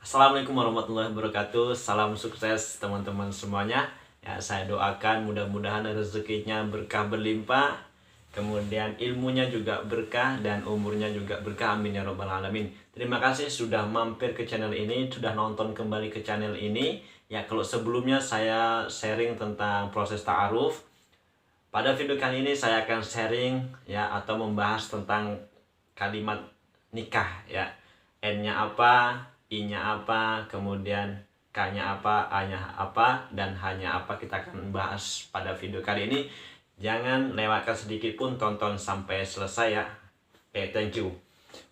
Assalamualaikum warahmatullahi wabarakatuh. Salam sukses teman-teman semuanya. Ya, saya doakan mudah-mudahan rezekinya berkah berlimpah, kemudian ilmunya juga berkah dan umurnya juga berkah. Amin ya robbal alamin. Terima kasih sudah mampir ke channel ini, sudah nonton kembali ke channel ini. Ya, kalau sebelumnya saya sharing tentang proses ta'aruf, pada video kali ini saya akan sharing ya atau membahas tentang kalimat nikah ya. N-nya apa, I-nya apa, kemudian K-nya apa, A-nya apa, dan H-nya apa, kita akan bahas pada video kali ini. Jangan lewatkan sedikit pun, tonton sampai selesai ya. Oke, thank you.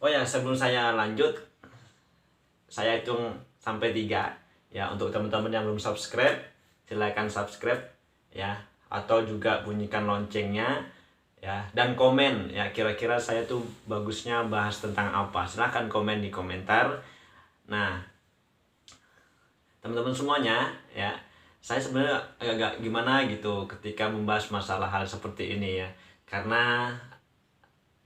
Oh ya, sebelum saya lanjut, saya hitung sampai 3 ya. Untuk teman-teman yang belum subscribe, silahkan subscribe ya, atau juga bunyikan loncengnya ya, dan komen ya, kira-kira saya tuh bagusnya bahas tentang apa. Silahkan komen di komentar. Nah, teman-teman semuanya ya, saya sebenarnya agak gimana gitu ketika membahas masalah hal seperti ini ya, karena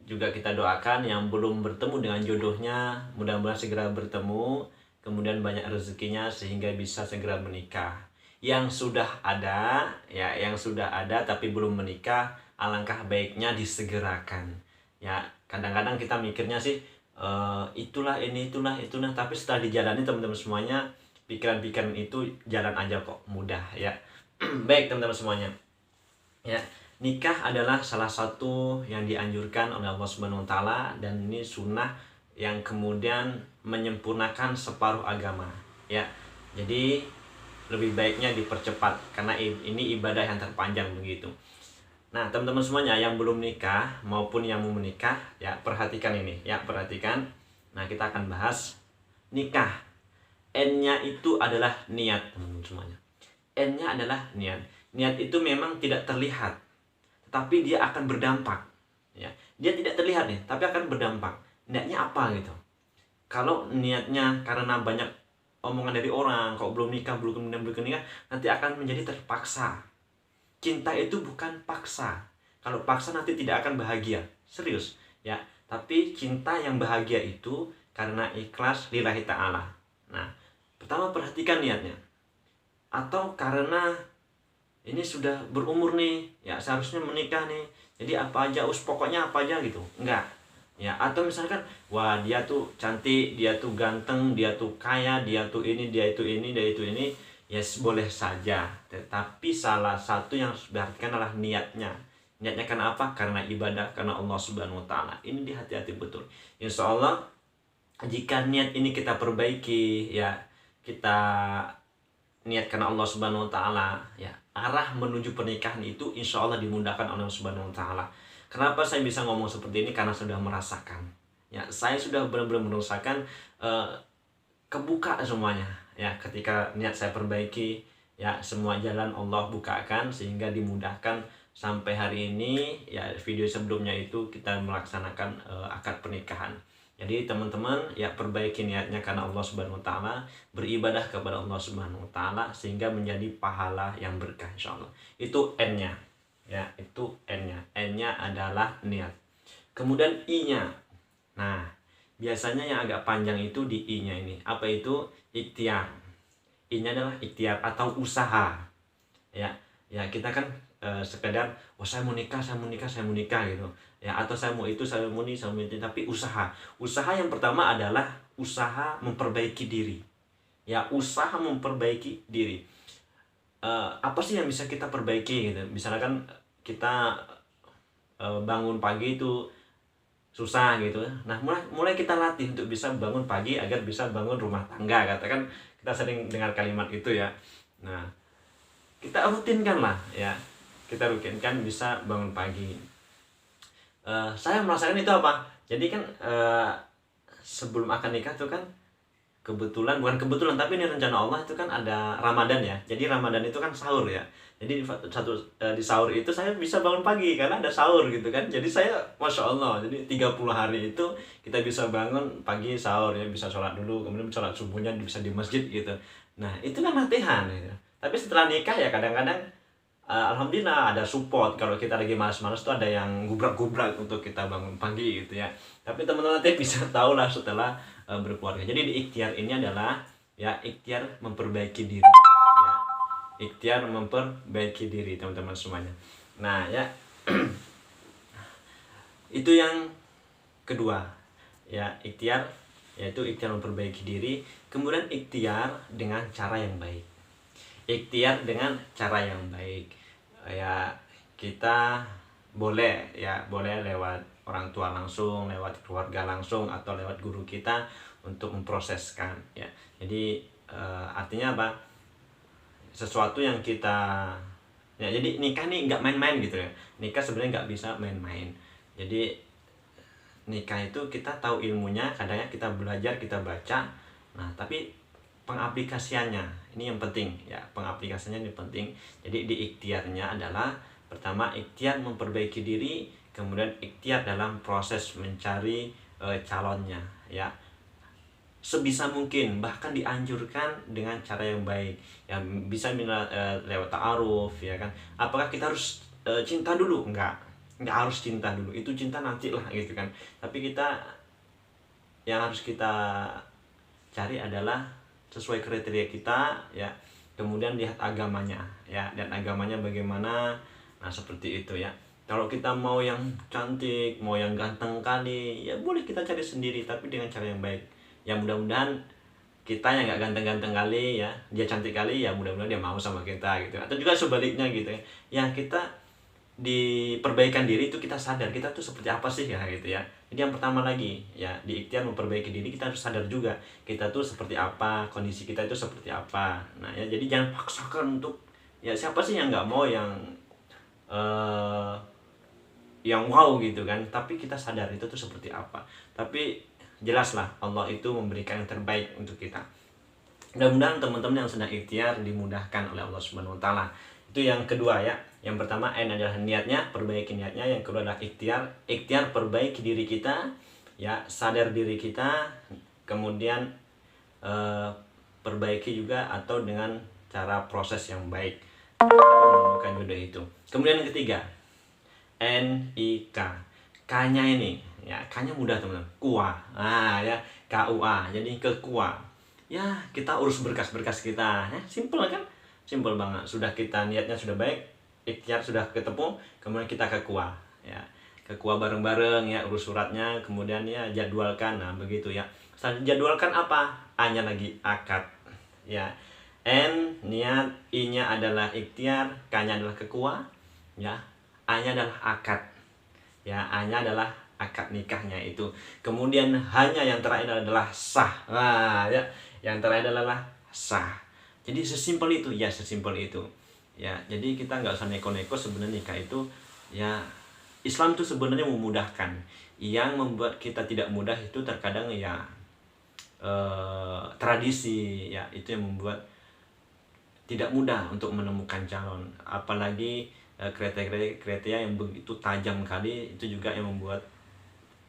juga kita doakan yang belum bertemu dengan jodohnya mudah-mudahan segera bertemu, kemudian banyak rezekinya sehingga bisa segera menikah. Yang sudah ada ya, yang sudah ada tapi belum menikah, alangkah baiknya disegerakan ya. Kadang-kadang kita mikirnya sih itulah ini itulah, tapi setelah dijalani teman-teman semuanya, pikiran-pikiran itu jalan aja kok, mudah ya. Baik teman-teman semuanya ya, nikah adalah salah satu yang dianjurkan oleh Allah Subhanahu wa taala, dan ini sunnah yang kemudian menyempurnakan separuh agama ya. Jadi lebih baiknya dipercepat karena ini ibadah yang terpanjang begitu. Nah, teman-teman semuanya yang belum nikah maupun yang mau menikah ya, perhatikan ini ya, perhatikan. Nah, kita akan bahas nikah. N-nya itu adalah niat, teman-teman semuanya. N-nya adalah niat. Niat itu memang tidak terlihat, tapi dia akan berdampak ya. Dia tidak terlihat nih, tapi akan berdampak. Niatnya apa gitu? Kalau niatnya karena banyak omongan dari orang, kok belum nikah, belum nikah, nanti akan menjadi terpaksa. Cinta itu bukan paksa. Kalau paksa nanti tidak akan bahagia. Serius ya. Tapi cinta yang bahagia itu karena ikhlas lillahi ta'ala. Nah, pertama perhatikan niatnya. Atau karena ini sudah berumur nih ya, seharusnya menikah nih, jadi apa aja pokoknya apa aja gitu, enggak ya. Atau misalkan wah dia tuh cantik, dia tuh ganteng, dia tuh kaya, dia tuh ini, dia itu ini, dia itu ini, yes, boleh saja. Tetapi salah satu yang harus diperhatikan adalah niatnya. Niatnya karena apa? Karena ibadah, karena Allah Subhanahu wa taala. Ini hati-hati betul. Insya Allah jika niat ini kita perbaiki ya, kita niat karena Allah Subhanahu wa taala ya, arah menuju pernikahan itu insya Allah dimudahkan oleh Allah Subhanahu wa taala. Kenapa saya bisa ngomong seperti ini? Karena sudah merasakan ya, saya sudah benar-benar merasakan kebuka semuanya ya, ketika niat saya perbaiki ya, semua jalan Allah bukakan sehingga dimudahkan. Sampai hari ini ya, video sebelumnya itu kita melaksanakan akad pernikahan. Jadi teman-teman ya, perbaiki niatnya karena Allah Subhanahu wa taala, beribadah kepada Allah Subhanahu wa taala sehingga menjadi pahala yang berkah insyaallah. Itu N-nya. Ya, itu N-nya. N-nya adalah niat. Kemudian I-nya. Nah, biasanya yang agak panjang itu di I-nya ini. Apa itu? Ikhtiar. I-nya adalah ikhtiar atau usaha. Ya, ya kita kan sekedar saya mau nikah, saya mau nikah, saya mau nikah gitu ya, atau saya mau itu, saya mau ini, saya mau itu. Tapi usaha yang pertama adalah usaha memperbaiki diri ya, usaha memperbaiki diri. Apa sih yang bisa kita perbaiki gitu? Misalkan kita bangun pagi itu susah gitu. Nah, mulai kita latih untuk bisa bangun pagi agar bisa bangun rumah tangga, katakan kita sering dengar kalimat itu ya. Nah, kita rutinkan lah ya, kita rutinkan bisa bangun pagi. Saya merasakan itu apa? Jadi kan sebelum akan nikah tuh kan, bukan kebetulan tapi ini rencana Allah, itu kan ada Ramadan ya. Jadi Ramadan itu kan sahur ya. Jadi di sahur itu saya bisa bangun pagi karena ada sahur gitu kan. Jadi saya masya Allah, jadi 30 hari itu kita bisa bangun pagi, sahur ya, bisa sholat dulu, kemudian sholat subuhnya bisa di masjid gitu. Nah, itu kan latihan gitu. Tapi setelah nikah ya kadang-kadang alhamdulillah ada support. Kalau kita lagi malas-malas tuh ada yang gubrak-gubrak untuk kita bangun pagi gitu ya. Tapi teman-teman nanti bisa tahu lah setelah berkeluarga. Jadi di ikhtiar ini adalah ya ikhtiar memperbaiki diri, ya ikhtiar memperbaiki diri teman-teman semuanya. Nah ya, itu yang kedua ya, ikhtiar, yaitu ikhtiar memperbaiki diri. Kemudian ikhtiar dengan cara yang baik, ikhtiar dengan cara yang baik ya, kita boleh lewat orang tua langsung, lewat keluarga langsung, atau lewat guru kita untuk memproseskan ya. Jadi artinya apa, sesuatu yang kita ya, jadi nikah nih nggak main-main gitu ya, nikah sebenarnya nggak bisa main-main. Jadi nikah itu kita tahu ilmunya, kadangnya kita belajar, kita baca, nah tapi pengaplikasiannya ini yang penting ya, pengaplikasiannya ini penting. Jadi di ikhtiarnya adalah pertama ikhtiar memperbaiki diri, kemudian ikhtiar dalam proses mencari calonnya ya, sebisa mungkin, bahkan dianjurkan dengan cara yang baik ya, bisa lewat ta'aruf ya kan. Apakah kita harus cinta dulu? Enggak harus cinta dulu, itu cinta nanti lah gitu kan. Tapi kita, yang harus kita cari adalah sesuai kriteria kita ya, kemudian lihat agamanya ya, dan agamanya bagaimana. Nah seperti itu ya. Kalau kita mau yang cantik, mau yang ganteng kali, ya boleh kita cari sendiri, tapi dengan cara yang baik. Ya mudah-mudahan kita yang nggak ganteng-ganteng kali ya, dia cantik kali, ya mudah-mudahan dia mau sama kita gitu. Atau juga sebaliknya gitu ya, yang kita di perbaikan diri itu kita sadar kita tuh seperti apa sih ya gitu ya. Jadi yang pertama lagi ya, di ikhtiar memperbaiki diri kita harus sadar juga kita tuh seperti apa, kondisi kita itu seperti apa. Nah ya, jadi jangan paksakan untuk, ya siapa sih yang nggak mau yang wow gitu kan, tapi kita sadar itu tuh seperti apa. Tapi jelaslah Allah itu memberikan yang terbaik untuk kita. Mudah-mudahan teman-teman yang sedang ikhtiar dimudahkan oleh Allah Subhanahu wa taala. Itu yang kedua ya. Yang pertama N adalah niatnya, perbaiki niatnya. Yang kedua adalah ikhtiar. Ikhtiar perbaiki diri kita ya, sadar diri kita. Kemudian perbaiki juga atau dengan cara proses yang baik menemukan jodoh itu. Kemudian yang ketiga NIK. K-nya ini ya, K-nya mudah teman-teman. Kuah. Nah ya, KUA. Jadi ke kuah. Ya, kita urus berkas-berkas kita. Ya, simple kan? Simple banget. Sudah kita niatnya sudah baik, ikhtiar sudah ketemu, kemudian kita ke kuah ya. Ke kuah bareng-bareng ya, urus suratnya, kemudian ya jadwalkan. Nah, begitu ya. Setelah jadwalkan apa? A-nya lagi akad. Ya. N niat, I-nya adalah ikhtiar, K-nya adalah ke kuah ya. A-nya adalah akad. Ya, A-nya adalah akad nikahnya itu. Kemudian hanya yang terakhir adalah sah. Nah, ya, yang terakhir adalah sah. Jadi sesimpel itu ya, sesimpel itu. Ya, jadi kita nggak usah neko-neko sebenarnya nikah itu ya. Islam itu sebenarnya memudahkan. Yang membuat kita tidak mudah itu terkadang ya tradisi ya, itu yang membuat tidak mudah untuk menemukan calon. Apalagi kriteria yang begitu tajam kali, itu juga yang membuat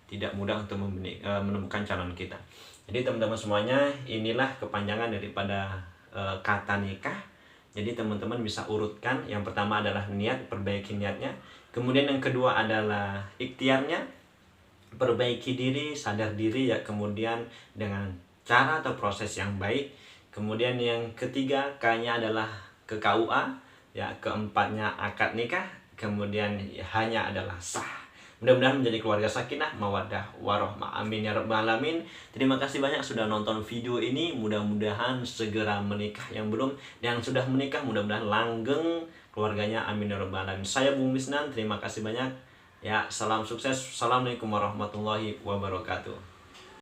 tidak mudah untuk menemukan calon kita. Jadi teman-teman semuanya, inilah kepanjangan daripada kata nikah. Jadi teman-teman bisa urutkan. Yang pertama adalah niat, perbaiki niatnya. Kemudian yang kedua adalah ikhtiarnya, perbaiki diri, sadar diri ya. Kemudian dengan cara atau proses yang baik. Kemudian yang ketiga K-nya adalah ke KUA ya. Keempatnya akad nikah. Kemudian hanya adalah sah. Mudah-mudahan menjadi keluarga sakinah, mawaddah, warahmah. Amin ya rabbal alamin. Terima kasih banyak sudah nonton video ini. Mudah-mudahan segera menikah yang belum, dan yang sudah menikah mudah-mudahan langgeng keluarganya. Amin ya rabbal alamin. Saya Bung Misnan, terima kasih banyak. Ya, salam sukses. Assalamualaikum warahmatullahi wabarakatuh.